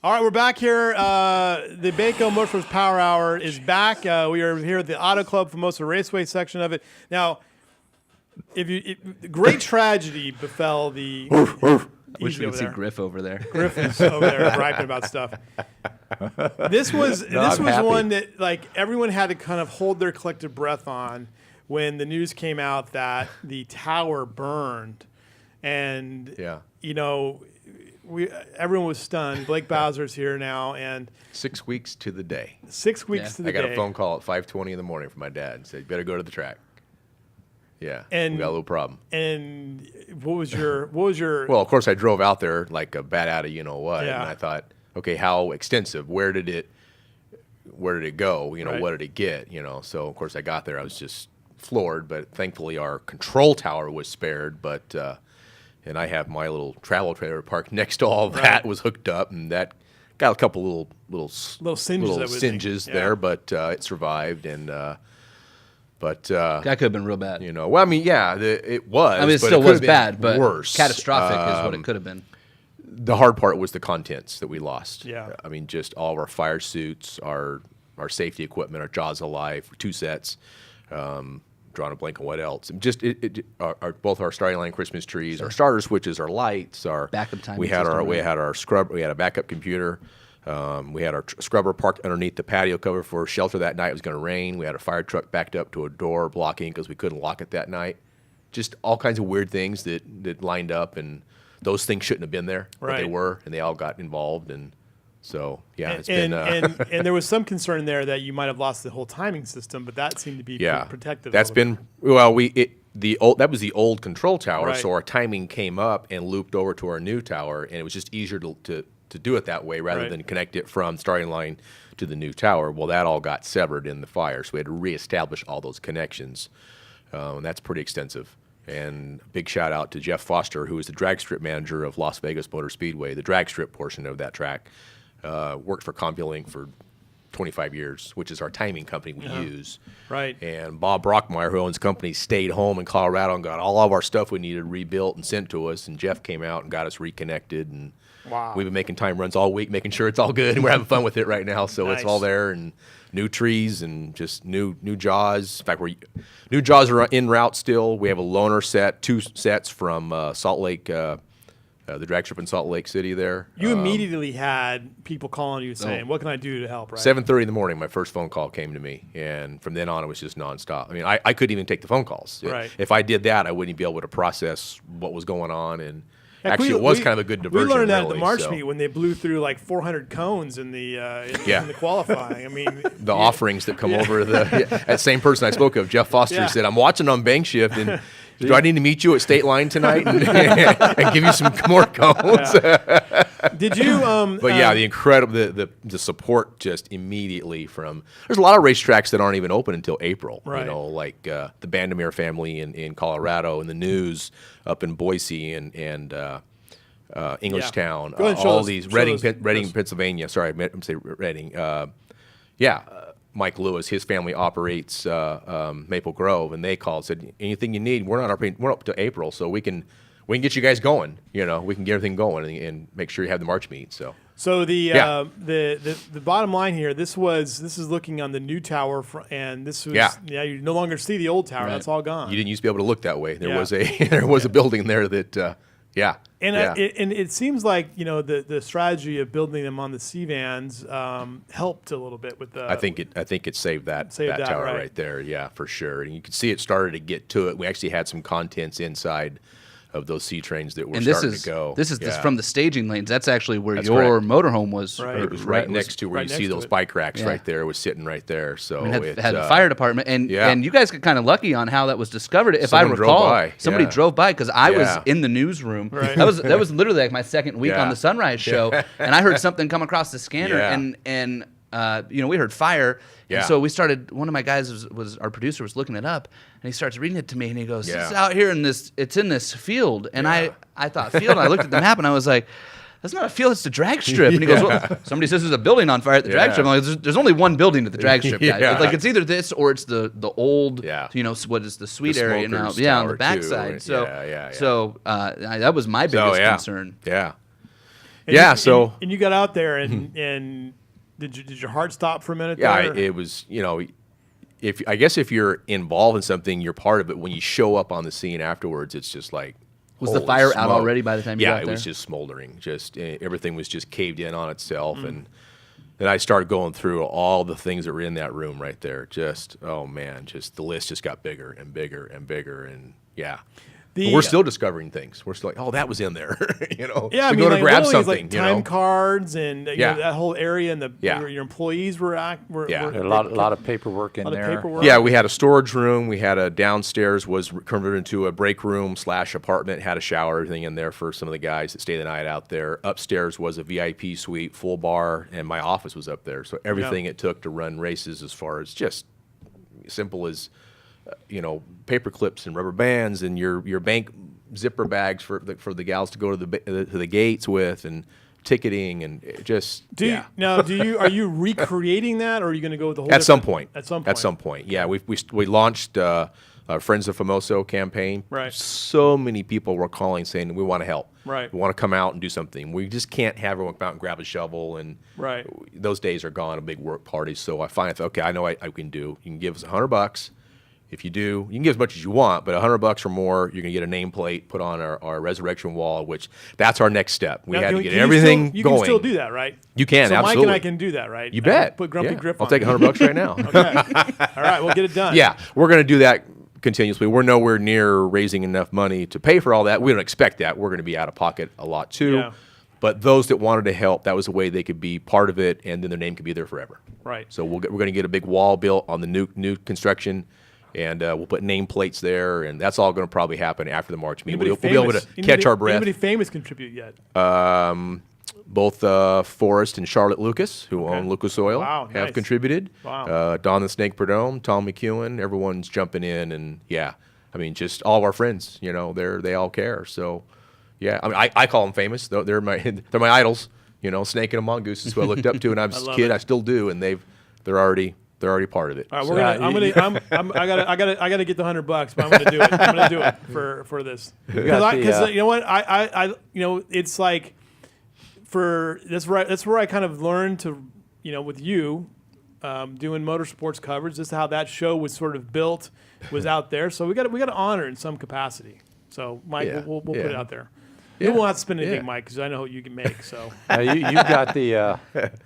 All right, we're back here. The Baco Motorsports Power Hour is back. We are here at the Autoclub Famoso Raceway section of it. Now, great tragedy befell the. Wish we could see Griff over there. Griff is over there griping about stuff. This was one that like everyone had to kind of hold their collective breath on when the news came out that the tower burned, and everyone was stunned. Blake Bowser's here now, and 6 weeks to the day. 6 weeks to the day. I got a phone call at 5:20 in the morning from my dad and said, "You better go to the track." Yeah, and we got a little problem. And what was your? Well, of course, I drove out there like a bat out of you know what, yeah. and I thought, okay, how extensive? Where did it go? Right. What did it get? So of course I got there. I was just floored, but thankfully our control tower was spared. But and I have my little travel trailer parked next to all that was hooked up, and that got a couple little singes there, but it survived and. But that could have been real bad. Well, I mean, yeah, it was. I mean, it still was bad, but worse. Catastrophic is what it could have been. The hard part was the contents that we lost. Yeah. I mean, just all of our fire suits, our safety equipment, our Jaws Alive, 2 sets. Drawing a blank on what else. Just both our starting line Christmas trees, our starter switches, our lights, our backup timing. We had our scrub. We had a backup computer. We had our scrubber parked underneath the patio cover for shelter that night. It was going to rain. We had a fire truck backed up to a door blocking because we couldn't lock it that night. Just all kinds of weird things that lined up, and those things shouldn't have been there, but they were, and they all got involved. And so, yeah, it's been. And there was some concern there that you might have lost the whole timing system, but that seemed to be protected. That's been that was the old control tower, so our timing came up and looped over to our new tower, and it was just easier to do it that way rather than connect it from starting line to the new tower. Well, that all got severed in the fire, so we had to reestablish all those connections, and that's pretty extensive. And big shout out to Jeff Foster, who is the drag strip manager of Las Vegas Motor Speedway, the drag strip portion of that track. Worked for CompuLink for 25 years, which is our timing company we use. Right. And Bob Brockmeyer, who owns the company, stayed home in Colorado and got all of our stuff we needed rebuilt and sent to us. And Jeff came out and got us reconnected, and we've been making time runs all week, making sure it's all good, and we're having fun with it right now. So it's all there, and new trees and just new jaws. In fact, new jaws are en route still. We have a loaner set, 2 sets from Salt Lake, the drag strip in Salt Lake City there. You immediately had people calling you saying, what can I do to help, right? 7:30 in the morning, my first phone call came to me, and from then on it was just nonstop. I mean, I couldn't even take the phone calls. Right. If I did that, I wouldn't be able to process what was going on, and actually it was kind of a good diversion. We learned that at the March meet when they blew through like 400 cones in the qualifying. I mean, the offerings that come over that same person I spoke of, Jeff Foster, said, "I'm watching on bank shift, and do I need to meet you at State Line tonight and give you some more cones?" Did you? But yeah, the incredible the support just immediately from. There's a lot of racetracks that aren't even open until April. Right. Like the Bandemere family in Colorado, and the News up in Boise, and Englishtown. All these Reading, Pennsylvania. Sorry, I meant to say Reading. Mike Lewis, his family operates Maple Grove, and they called, said, anything you need, we're not operating, we're up to April, so we can get you guys going. We can get everything going and make sure you have the March meet. So the bottom line here, this is looking on the new tower, and this was you no longer see the old tower. Right. That's all gone. You didn't used to be able to look that way. There was a building there that. And it seems like the strategy of building them on the C-Vans helped a little bit with the. I think it saved that tower right there. Yeah, for sure. And you could see it started to get to it. We actually had some contents inside of those C trains that were starting to go. This is from the staging lanes. That's actually where your motorhome was. Right. It was right next to where you see those bike racks right there. It was sitting right there. So it had the fire department, and you guys got kind of lucky on how that was discovered. If I recall, somebody drove by because I was in the newsroom. Right. That was literally like my second week on the Sunrise show, and I heard something come across the scanner, and we heard fire. And so we started. One of my guys was our producer was looking it up, and he starts reading it to me, and he goes, "It's out here in this. It's in this field." And I thought field. And I looked at the map, and I was like, "That's not a field. It's the drag strip." And he goes, "Well, somebody says there's a building on fire at the drag strip." I'm like, "There's only one building at the drag strip, guys. It's like it's either this or it's the old, what is the suite area now? On the backside." So that was my biggest concern. Yeah. And you got out there, and did your heart stop for a minute? Yeah, there? it was. If you're involved in something, you're part of it. When you show up on the scene afterwards, it's just like. Was the fire out already by the time you got there? Yeah, it was just smoldering. Just everything was just caved in on itself, and then I started going through all the things that were in that room right there. Just just the list just got bigger and bigger and bigger, and yeah. We're still discovering things. We're still like, oh, that was in there. Yeah, I mean, go to grab something. Like time cards and that whole area, and your employees were a lot of paperwork in there. Yeah, we had a storage room. We had a downstairs was converted into a break room / apartment. Had a shower, everything in there for some of the guys that stayed the night out there. Upstairs was a VIP suite, full bar, and my office was up there. So everything it took to run races, as far as just simple as. Paper clips and rubber bands and your bank zipper bags for the gals to go to the gates with, and ticketing, and just are you recreating that, or are you going to go with the whole at some point? At some point, yeah. We launched Friends of Famoso campaign. Right. So many people were calling saying we want to help. Right. We want to come out and do something. We just can't have everyone come out and grab a shovel, and those days are gone of big work parties. So I finally thought, okay, I know I can do. You can give us $100. If you do, you can give as much as you want, but $100 or more, you're going to get a nameplate put on our resurrection wall, which that's our next step. We had to get everything going. You can still do that, right? You can, so absolutely. Mike and I can do that, right? You bet. Put Grumpy Grip on. I'll take $100 right now. Okay. All right, we'll get it done. Yeah, we're going to do that continuously. We're nowhere near raising enough money to pay for all that. We don't expect that. We're going to be out of pocket a lot too. Yeah. But those that wanted to help, that was a way they could be part of it, and then their name could be there forever. Right. So we're going to get a big wall built on the new construction. And we'll put nameplates there, and that's all going to probably happen after the March meet. We'll be able to catch our breath. Anybody famous contribute yet? Both Forrest and Charlotte Lucas, who own Lucas Oil, have contributed. Wow. Don the Snake Perdome, Tom McEwen, everyone's jumping in, and just all of our friends. They all care. So, yeah, I mean, I call them famous. They're my idols. Snake and a Mongoose is who I looked up to, and I was a kid. I still do, and they're already part of it. All right, I gotta get the $100, but I'm gonna do it. I'm gonna do it for this because you know what I it's like that's where I kind of learned to with you doing motorsports coverage. This is how that show was sort of built, was out there. So we got to honor it in some capacity. So Mike, we'll put it out there. You won't have to spend anything, Mike, because I know what you can make. So you've got the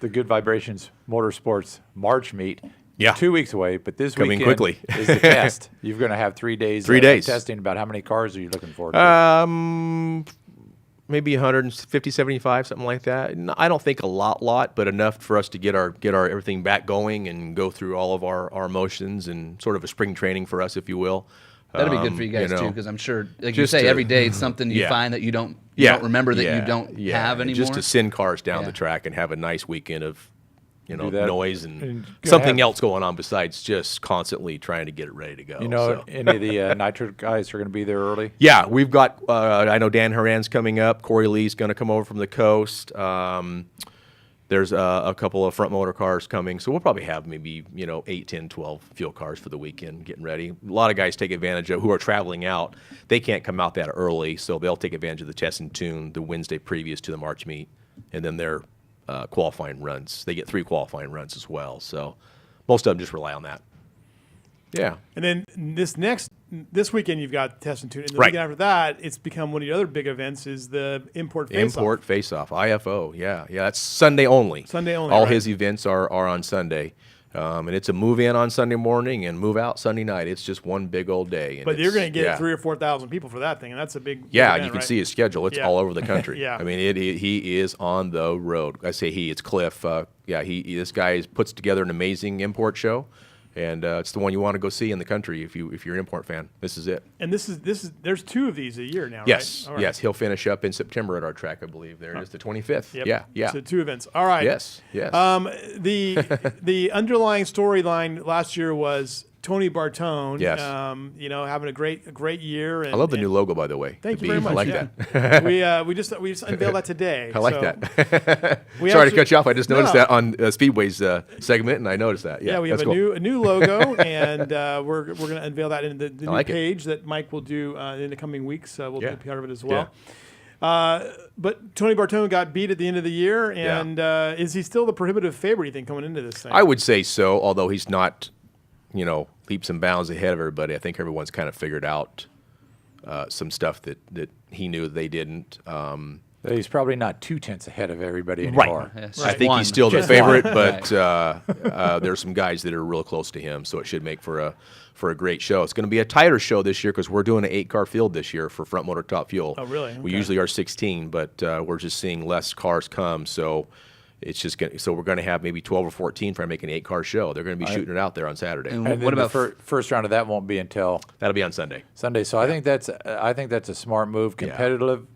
Good Vibrations Motorsports March meet. Yeah. 2 weeks away, but this coming weekend quickly is the test. You're going to have 3 days. 3 days testing. About how many cars are you looking forward to? Maybe 150, 75, something like that. I don't think a lot, but enough for us to get our everything back going and go through all of our emotions, and sort of a spring training for us, if you will. That'll be good for you guys too, because I'm sure, like you say, every day it's something you find that you don't remember that you don't have anymore. Just to send cars down the track and have a nice weekend of noise and something else going on besides just constantly trying to get it ready to go. Any of the Nitro guys are going to be there early? Yeah, we've got, I know Dan Horan's coming up. Corey Lee's going to come over from the coast. There's a couple of front motor cars coming. So we'll probably have maybe, 8, 10, 12 fuel cars for the weekend getting ready. A lot of guys take advantage of who are traveling out. They can't come out that early, so they'll take advantage of the test and tune the Wednesday previous to the March meet. And then they're qualifying runs. They get 3 qualifying runs as well. So most of them just rely on that. Yeah. And then this weekend you've got test and tune. And the weekend after that, it's become one of the other big events is the Import Face-Off. Import Face-Off, IFO. Yeah. That's Sunday only. All his events are on Sunday. And it's a move in on Sunday morning and move out Sunday night. It's just one big old day. But you're going to get 3,000 or 4,000 people for that thing, and that's a big event, and you can see his schedule. It's all over the country. Yeah. I mean, he is on the road. I say it's Cliff. This guy puts together an amazing import show, and it's the one you want to go see in the country if you're an import fan. This is it. And this is there's 2 of these a year now, yes, right? Yes. He'll finish up in September at our track, I believe. There it is, the 25th. Yep. Yeah. So 2 events. All right. Yes. The underlying storyline last year was Tony Bartone. Yes. Having a great year. And, I love the new logo, by the way. Thank you very much. I like that. we just unveiled that today. I like that. Sorry to cut you off. I just noticed that on Speedway's segment, and I noticed that. Yeah, we have a new logo, and we're going to unveil that in the new page that Mike will do in the coming weeks. We'll be part of it as well. But Tony Bartone got beat at the end of the year, and is he still the prohibitive favorite, you think, coming into this thing? I would say so, although he's not, leaps and bounds ahead of everybody. I think everyone's kind of figured out some stuff that he knew they didn't. He's probably not 2 tenths ahead of everybody anymore. Right. I think he's still the favorite, but there's some guys that are real close to him, so it should make for a great show. It's going to be a tighter show this year because we're doing an 8-car field this year for Front Motor Top Fuel. Oh, really? Okay. We usually are 16, but we're just seeing less cars come, so it's just so we're going to have maybe 12 or 14 for making an 8-car show. They're going to be shooting it out there on Saturday. And what about first round of that won't be until that'll be on Sunday. So I think that's a smart move competitively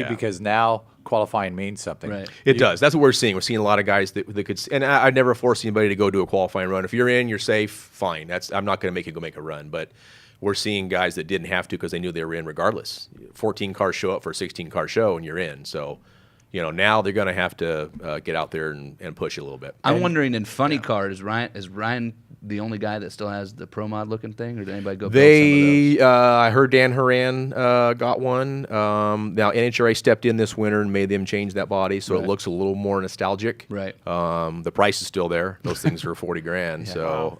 because now qualifying means something. Right. It does. That's what we're seeing. We're seing a lot of guys that could. And I'd never force anybody to go do a qualifying run. If you're in, you're safe. Fine. I'm not going to make you go make a run. But we're seeing guys that didn't have to because they knew they were in regardless. 14 cars show up for a 16-car show, and you're in. So, now they're going to have to get out there and push a little bit. I'm wondering in funny cars, is Ryan the only guy that still has the Pro Mod looking thing, or did anybody go? I heard Dan Horan got one. Now NHRA stepped in this winter and made them change that body, so it looks a little more nostalgic. Right. The price is still there. Those things are $40,000. So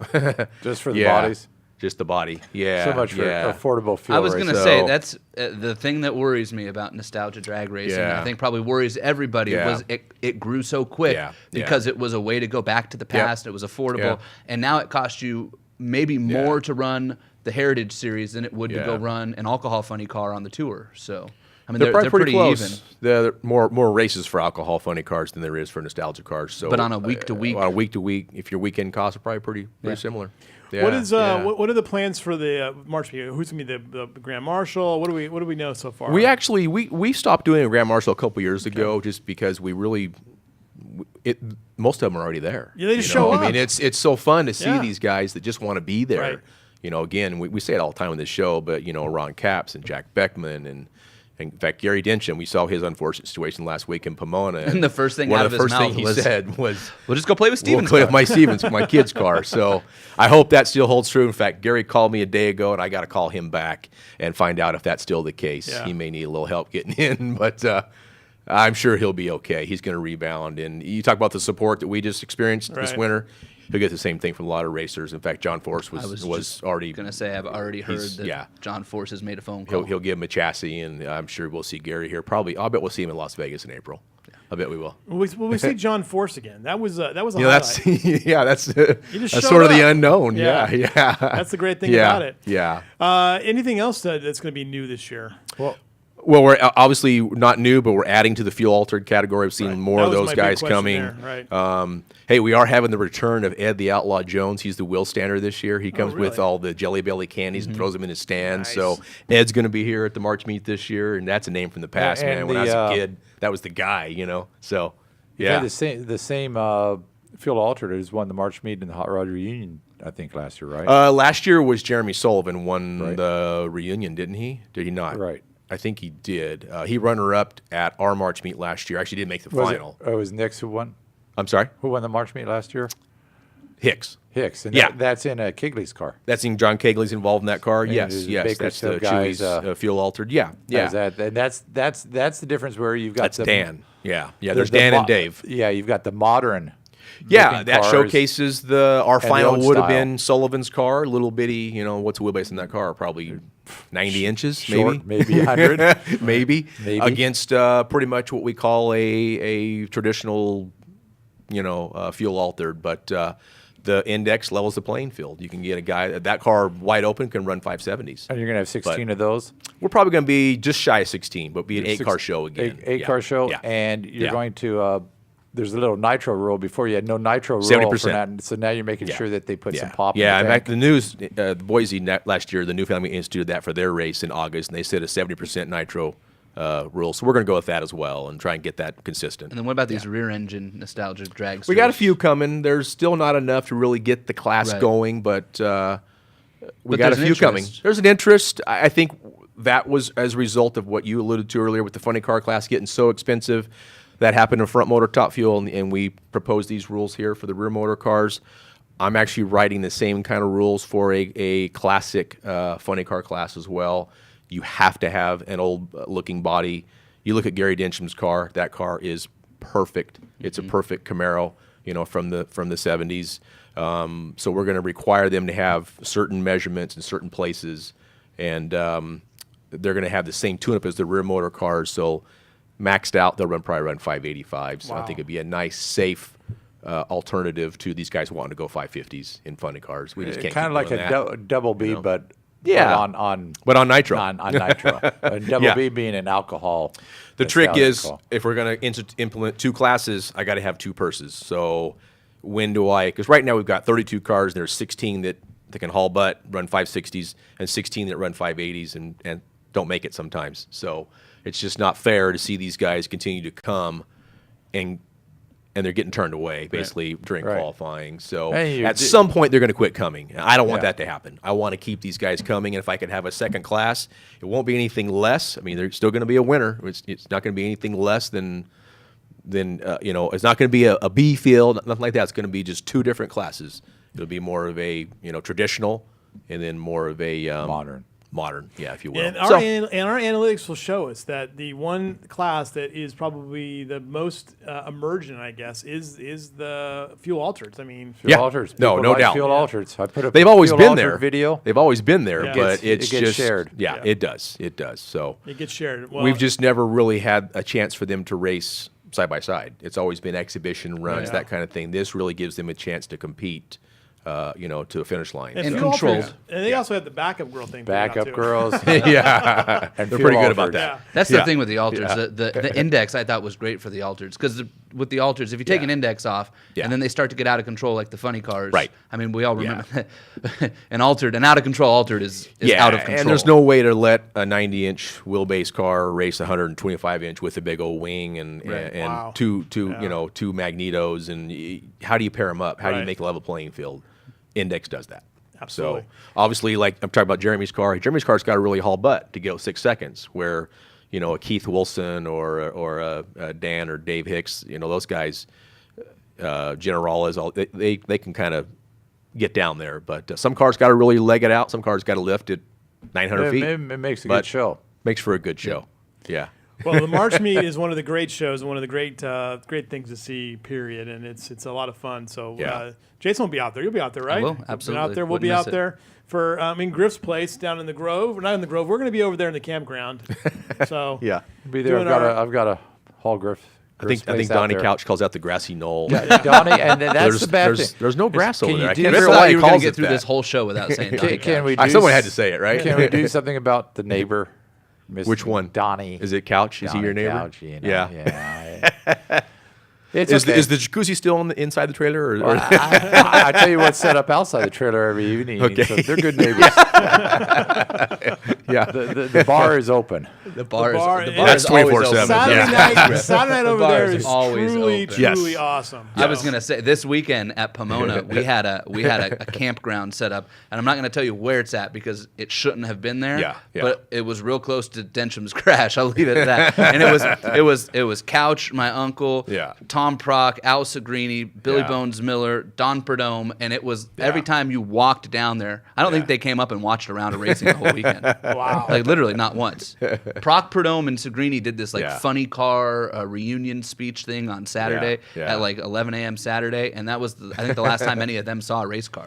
just for the bodies. Just the body, yeah. So much for affordable fuel. I was going to say that's the thing that worries me about nostalgia drag racing. Yeah. I think probably worries everybody was it grew so quick because it was a way to go back to the past. It was affordable, and now it costs you maybe more to run the Heritage Series than it would to go run an alcohol funny car on the tour. So. I mean, they're pretty close. Even. There are more races for alcohol funny cars than there is for nostalgia cars. So, but on a week to week, if your weekend costs are probably pretty similar. Yeah, what are the plans for the March meet? Who's gonna be the Grand Marshal? What do we know so far? We actually we stopped doing a Grand Marshal a couple years ago just because we really most of them are already there. Yeah, they just show up. I mean, it's so fun to see these guys that just want to be there. Right. Again, we say it all the time on this show, but Ron Capps and Jack Beckman and in fact, Gary Densham, we saw his unfortunate situation last week in Pomona. And the first thing out of his mouth he said was, "We'll just go play with Steven's car. We'll play with my kid's car." So I hope that still holds true. In fact, Gary called me a day ago, and I got to call him back and find out if that's still the case. Yeah. He may need a little help getting in, but I'm sure he'll be okay. He's going to rebound. And you talk about the support that we just experienced this winter. He'll get the same thing from a lot of racers. In fact, John Force was already going to say I've already heard that John Force has made a phone call. He'll give him a chassis, and I'm sure we'll see Gary here. Probably, I'll bet we'll see him in Las Vegas in April. Yeah. I bet we will. Will we see John Force again? That was a highlight. That's sort of the unknown. Yeah. That's the great thing about it. Yeah. Anything else that's going to be new this year? Well, we're obviously not new, but we're adding to the fuel altered category. I've seen more of those guys coming. Hey, we are having the return of Ed the Outlaw Jones. He's the wheel stander this year. He comes with all the Jelly Belly candies and throws them in his stand. Nice. So Ed's going to be here at the March meet this year, and that's a name from the past, man. When I was a kid, that was the guy, So, yeah. The same fuel altered has won the March meet in the Hot Rod Reunion, I think, last year, right? Last year was Jeremy Sullivan won the reunion, didn't he? Did he not? Right. I think he did. He runner-up at our March meet last year. Actually didn't make the final. It was Nix who won? I'm sorry? Who won the March meet last year? Hicks. And that's in Kegley's car. That's in John Kegley's involved in that car. And yes. That's the guys, Chewy's fuel altered. Yeah. And that's the difference where you've got Dan. Yeah. There's Dan and Dave. Yeah, you've got the modern. Yeah, that showcases our final would have been Sullivan's car, little bitty. What's the wheelbase in that car? Probably 90 inches, short, maybe 100, maybe against pretty much what we call a traditional, fuel altered, but. The index levels the playing field. You can get a guy that car wide open can run 570s. And you're going to have 16 of those. We're probably going to be just shy of 16, but be an 8-car show again. 8-car show, and you're going to. There's a little nitro rule. Before you had no nitro rule. 70%. So now you're making sure that they put some pop. Yeah, in fact, the news, Boise last year, the New Family instituted that for their race in August, and they said a 70% nitro. Rule. So we're going to go with that as well and try and get that consistent. And then what about these rear-engine nostalgia drags? We got a few coming. There's still not enough to really get the class going, but we got a few coming. There's an interest. I think that was as a result of what you alluded to earlier with the funny car class getting so expensive. That happened in Front Motor Top Fuel, and we proposed these rules here for the rear motor cars. I'm actually writing the same kind of rules for a classic funny car class as well. You have to have an old-looking body. You look at Gary Dencham's car. That car is perfect. It's a perfect Camaro, from the 70s. So we're going to require them to have certain measurements in certain places, and they're going to have the same tune-up as the rear motor cars. So maxed out, they'll probably run 585. So I think it'd be a nice, safe alternative to these guys wanting to go 550s in funny cars. We just can't. Kind of like a double B, but on nitro. On nitro. And double B being an alcohol. The trick is, if we're going to implement 2 classes, I got to have 2 purses. So when do I? Because right now we've got 32 cars. And there's 16 that can haul butt, run 560s, and 16 that run 580s and don't make it sometimes. So it's just not fair to see these guys continue to come and they're getting turned away basically during qualifying. So at some point they're going to quit coming. I don't want that to happen. I want to keep these guys coming, and if I could have a second class, it won't be anything less. I mean, they're still going to be a winner. It's not going to be anything less than it's not going to be a B field, nothing like that. It's going to be just 2 different classes. It'll be more of a traditional, and then more of a modern, if you will. And our analytics will show us that the one class that is probably the most emergent, I guess, is the fuel altereds. I mean, fuel altereds. No doubt. Fuel altereds. I put a They've always been there. Video. They've always been there, but it gets just shared. Yeah, it does. It does. So it gets shared. Well, we've just never really had a chance for them to race side by side. It's always been exhibition runs, that kind of thing. This really gives them a chance to compete. To a finish line. And controlled. And they also have the backup girl thing. Backup girls. Yeah. And they're pretty good about that. Yeah. That's the thing with the alters. The index I thought was great for the alters, because with the alters, if you take an index off and then they start to get out of control like the funny cars. Right. I mean, we all remember an out of control altered is out of control. And there's no way to let a 90-inch wheelbase car race a 125-inch with a big old wing and two magnetos. And how do you pair them up? How do you make a level playing field? Index does that. Absolutely. So obviously, like I'm talking about Jeremy's car. Jeremy's car's got to really haul butt to go 6 seconds. Where a Keith Wilson or a Dan or Dave Hicks, those guys, Generalas, they can kind of get down there. But some cars got to really leg it out. Some cars got to lift at 900 feet. It makes a good show. Makes for a good show. Yeah. Well, the March meet is one of the great shows and one of the great things to see, period. And it's a lot of fun. So Jason will be out there. You'll be out there, right? I will, absolutely. Out there. We'll be out there for Griff's place down in the Grove. We're not in the Grove. We're going to be over there in the campground. So be there. I've got a Hall Griff. I think Donnie Couch calls out the grassy knoll. Yeah, Donnie, and that's the bad thing. There's no grass over there. I can't figure out why you were going to get through this whole show without saying Donnie Couch. Someone had to say it, right? Can we do something about the neighbor? Which one? Donnie. Is it Couch? Is he your neighbor? Couch, Yeah. Is the jacuzzi still inside the trailer? Or? I tell you what's set up outside the trailer every evening. Okay. So they're good neighbors. The bar is open. The bar is 24/7. Saturday night over there is truly Yes. awesome. I was gonna say this weekend at Pomona we had a campground set up, and I'm not gonna tell you where it's at because it shouldn't have been there. Yeah. But it was real close to Dencham's crash. I'll leave it at that. And it was Couch, my uncle, Tom Prock, Al Segrini, Billy Bones Miller, Don Perdome, and it was every time you walked down there. I don't think they came up and watched a round of racing the whole weekend. Wow. Like literally not once. Prock, Perdome, and Segrini did this funny car reunion speech thing on Saturday at like 11 a.m. Saturday, and that was I think the last time any of them saw a race car.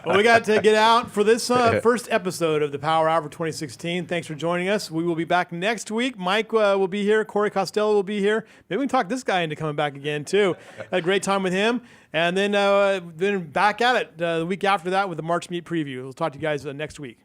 Well, we got to get out for this first episode of the Power Hour for 2016. Thanks for joining us. We will be back next week. Mike will be here. Corey Costello will be here. Maybe we can talk this guy into coming back again too. Had a great time with him, and then back at it the week after that with the March meet preview. We'll talk to you guys next week.